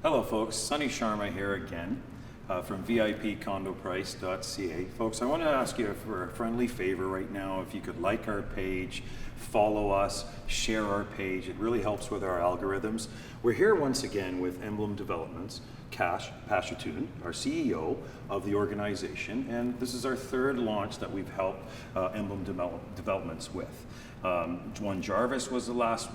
Hello folks, Sunny Sharma here again from VIPcondoprice.ca. Folks, I want to ask you for a friendly favor right now. If you could like our page, follow us, share our page. It really helps with our algorithms. We're here once again with Emblem Developments, Kash Pashatun, our CEO of the organization, and this is our third launch that we've helped Emblem Developments with. One Jarvis was the last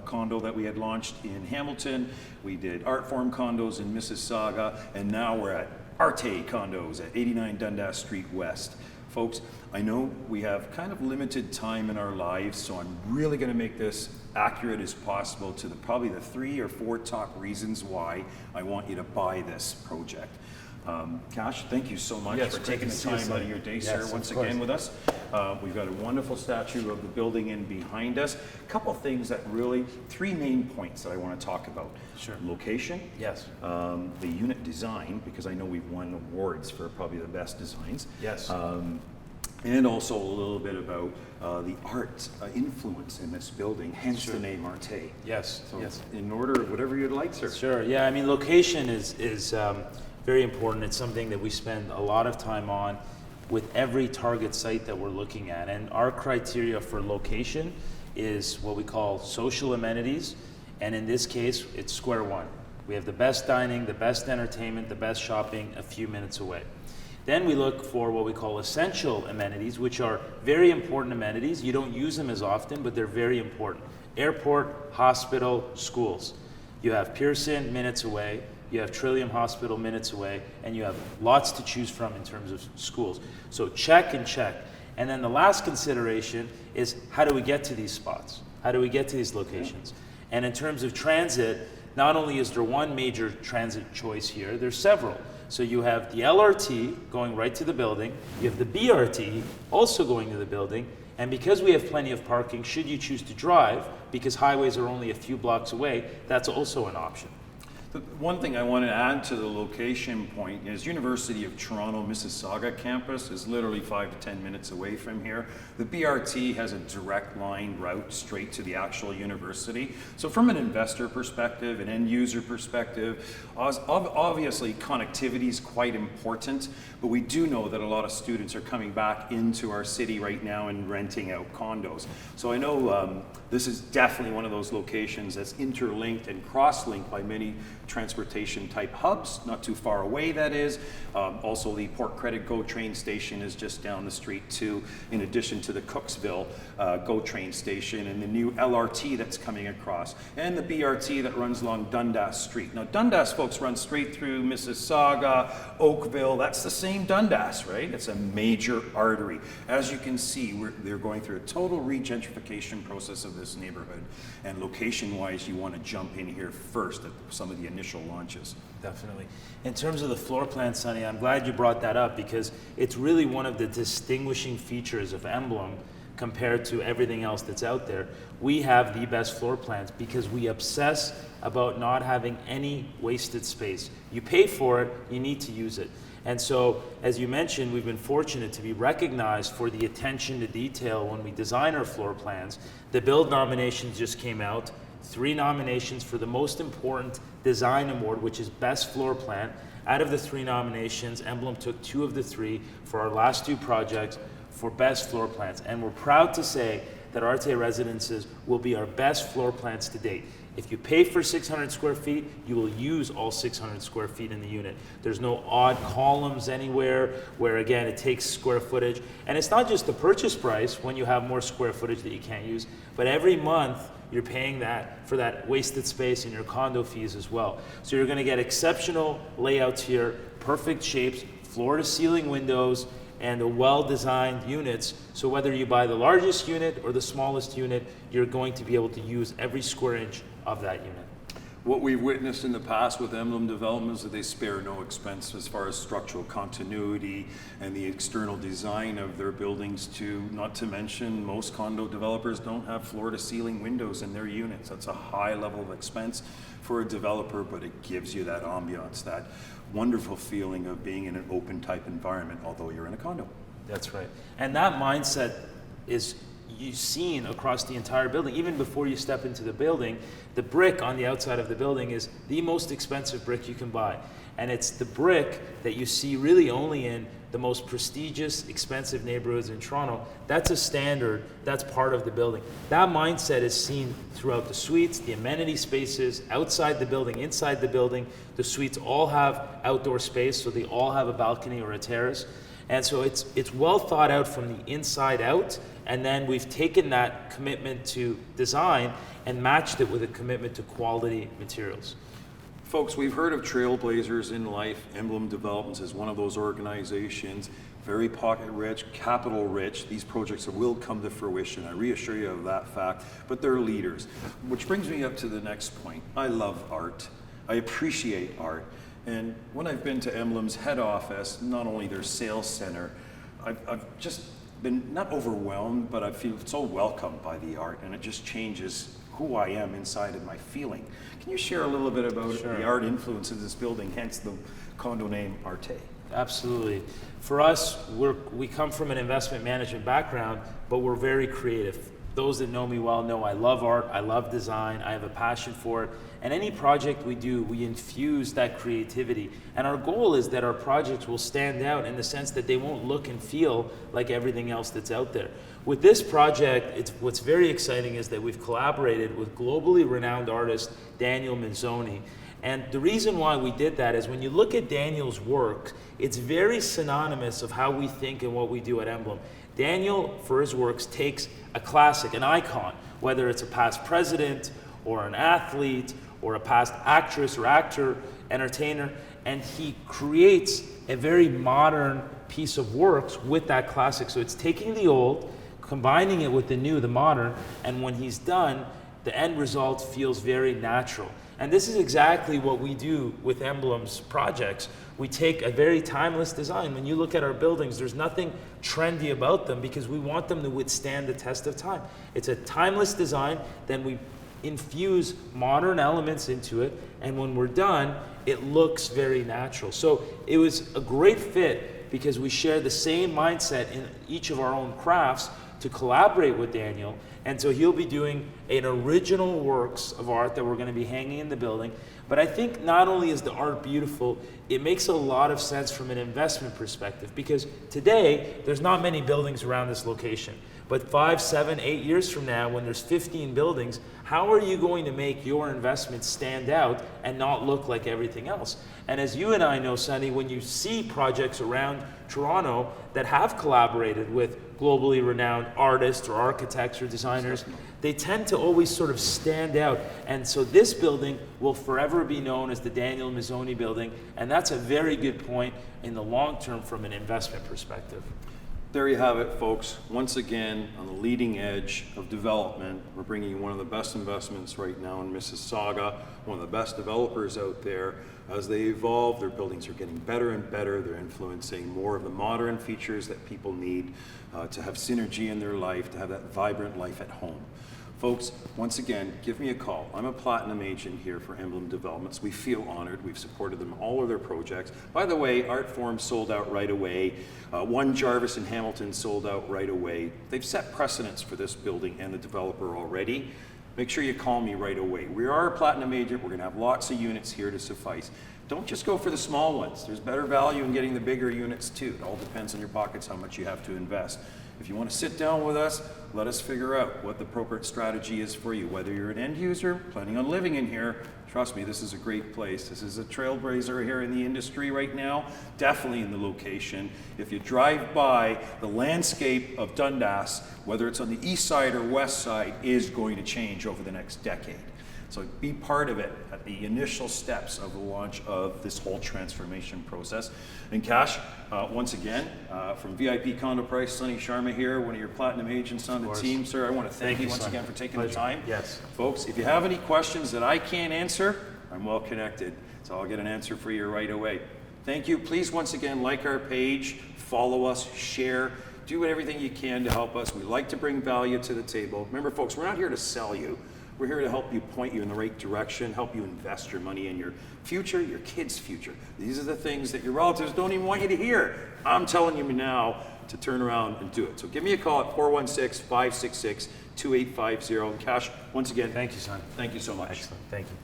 condo that we had launched in Hamilton. We did Artform condos in Mississauga, and now we're at Arte condos at 89 Dundas Street West. Folks, I know we have kind of limited time in our lives, so I'm really going to make this accurate as possible to probably the 3 or 4 top reasons why I want you to buy this project. Kash, thank you so much for taking the time out of your day, sir, once again with us. We've got a wonderful statue of the building in behind us. A couple things that really, 3 main points that I want to talk about. Sure. Location. Yes. The unit design, because I know we've won awards for probably the best designs. Yes. And also a little bit about the art influence in this building, hence the name Arte. Yes. So yes. in order, whatever you'd like, sir. Sure. Yeah. I mean, location is very important. It's something that we spend a lot of time on with every target site that we're looking at. And our criteria for location is what we call social amenities. And in this case, it's square one. We have the best dining, the best entertainment, the best shopping a few minutes away. Then we look for what we call essential amenities, which are very important amenities. You don't use them as often, but they're very important. Airport, hospital, schools. You have Pearson minutes away. You have Trillium Hospital minutes away, and you have lots to choose from in terms of schools. So check and check. And then the last consideration is, how do we get to these spots? How do we get to these locations? And in terms of transit, not only is there one major transit choice here, there's several. So you have the LRT going right to the building, you have the BRT also going to the building, and because we have plenty of parking, should you choose to drive, because highways are only a few blocks away, that's also an option. The one thing I want to add to the location point is University of Toronto Mississauga campus is literally 5 to 10 minutes away from here. The BRT has a direct line route straight to the actual university. So from an investor perspective, an end user perspective, obviously connectivity is quite important, but we do know that a lot of students are coming back into our city right now and renting out condos. So I know this is definitely one of those locations that's interlinked and cross-linked by many transportation type hubs, not too far away that is. Also the Port Credit GO train station is just down the street too, in addition to the Cooksville GO train station and the new LRT that's coming across, and the BRT that runs along Dundas Street. Now Dundas, folks, runs straight through Mississauga, Oakville. That's the same Dundas, right? It's a major artery. As you can see, they're going through a total regentrification process of this neighborhood, and location-wise, you want to jump in here first at some of the initial launches. Definitely. In terms of the floor plan, Sonny, I'm glad you brought that up, because it's really one of the distinguishing features of Emblem compared to everything else that's out there. We have the best floor plans because we obsess about not having any wasted space. You pay for it, you need to use it. And so, as you mentioned, we've been fortunate to be recognized for the attention to detail when we design our floor plans. The Build nominations just came out. 3 nominations for the most important design award, which is Best Floor Plan. Out of the 3 nominations, Emblem took 2 of the 3 for our last 2 projects for Best Floor Plans. And we're proud to say that Arte Residences will be our best floor plans to date. If you pay for 600 square feet, you will use all 600 square feet in the unit. There's no odd columns anywhere where, again, it takes square footage. And it's not just the purchase price when you have more square footage that you can't use, but every month you're paying that for that wasted space in your condo fees as well. So you're going to get exceptional layouts here, perfect shapes, floor to ceiling windows, and the well-designed units. So whether you buy the largest unit or the smallest unit, you're going to be able to use every square inch of that unit. What we've witnessed in the past with Emblem Developments is that they spare no expense as far as structural continuity and the external design of their buildings too. Not to mention, most condo developers don't have floor-to-ceiling windows in their units. That's a high level of expense for a developer, but it gives you that ambiance, that wonderful feeling of being in an open type environment, although you're in a condo. That's right. And that mindset is you've seen across the entire building. Even before you step into the building, the brick on the outside of the building is the most expensive brick you can buy. And it's the brick that you see really only in the most prestigious, expensive neighborhoods in Toronto. That's a standard, that's part of the building. That mindset is seen throughout the suites, the amenity spaces, outside the building, inside the building. The suites all have outdoor space, so they all have a balcony or a terrace. And so it's well thought out from the inside out, and then we've taken that commitment to design and matched it with a commitment to quality materials. Folks, we've heard of Trailblazers in Life. Emblem Developments is one of those organizations, very pocket rich, capital rich. These projects will come to fruition. I reassure you of that fact, but they're leaders. Which brings me up to the next point. I love art. I appreciate art. And when I've been to Emblem's head office, not only their sales center, I've just been not overwhelmed, but I feel so welcomed by the art, and it just changes who I am inside of my feeling. Can you share a little bit about the art influence of this building, hence the condo name Arte? Absolutely. For us, we come from an investment management background, but we're very creative. Those that know me well know I love art, I love design, I have a passion for it. And any project we do, we infuse that creativity. And our goal is that our projects will stand out in the sense that they won't look and feel like everything else that's out there. With this project, what's very exciting is that we've collaborated with globally renowned artist Daniel Mazzoni. And the reason why we did that is when you look at Daniel's work, it's very synonymous of how we think and what we do at Emblem. Daniel, for his works, takes a classic, an icon, whether it's a past president or an athlete or a past actress or actor, entertainer, and he creates a very modern piece of works with that classic. So it's taking the old, combining it with the new, the modern, and when he's done, the end result feels very natural. And this is exactly what we do with Emblem's projects. We take a very timeless design. When you look at our buildings, there's nothing trendy about them because we want them to withstand the test of time. It's a timeless design, then we infuse modern elements into it, and when we're done, it looks very natural. So it was a great fit because we share the same mindset in each of our own crafts to collaborate with Daniel. And so he'll be doing an original works of art that we're going to be hanging in the building. But I think not only is the art beautiful, it makes a lot of sense from an investment perspective because today there's not many buildings around this location. But 5, 7, 8 years from now, when there's 15 buildings, how are you going to make your investment stand out and not look like everything else? And as you and I know, Sunny, when you see projects around Toronto that have collaborated with globally renowned artists or architects or designers, they tend to always sort of stand out. And so this building will forever be known as the Daniel Mazzoni building, and that's a very good point in the long term from an investment perspective. There you have it, folks. Once again, on the leading edge of development, we're bringing you one of the best investments right now in Mississauga, one of the best developers out there. As they evolve, their buildings are getting better and better. They're influencing more of the modern features that people need to have synergy in their life, to have that vibrant life at home. Folks, once again, give me a call. I'm a platinum agent here for Emblem Developments. We feel honored. We've supported them all of their projects. By the way, Artform sold out right away. One Jarvis in Hamilton sold out right away. They've set precedents for this building and the developer already. Make sure you call me right away. We are a platinum agent. We're going to have lots of units here to suffice. Don't just go for the small ones. There's better value in getting the bigger units too. It all depends on your pockets, how much you have to invest. If you want to sit down with us, let us figure out what the appropriate strategy is for you. Whether you're an end user, planning on living in here, trust me, this is a great place. This is a trailblazer here in the industry right now, definitely in the location. If you drive by, the landscape of Dundas, whether it's on the east side or west side, is going to change over the next decade. So be part of it at the initial steps of the launch of this whole transformation process. And Cash, once again, from VIP Condo Price, Sunny Sharma here, one of your platinum agents on the team. Sir, I want to thank you once again for taking the time. Yes. Folks, if you have any questions that I can't answer, I'm well connected, so I'll get an answer for you right away. Thank you. Please, once again, like our page, follow us, share, do everything you can to help us. We like to bring value to the table. Remember, folks, we're not here to sell you. We're here to help you, point you in the right direction, help you invest your money in your future, your kids' future. These are the things that your relatives don't even want you to hear. I'm telling you now, to turn around and do it. So give me a call at 416-566-2850. And Cash, once again, Thank you, Sonny. thank you so much. Excellent. Thank you.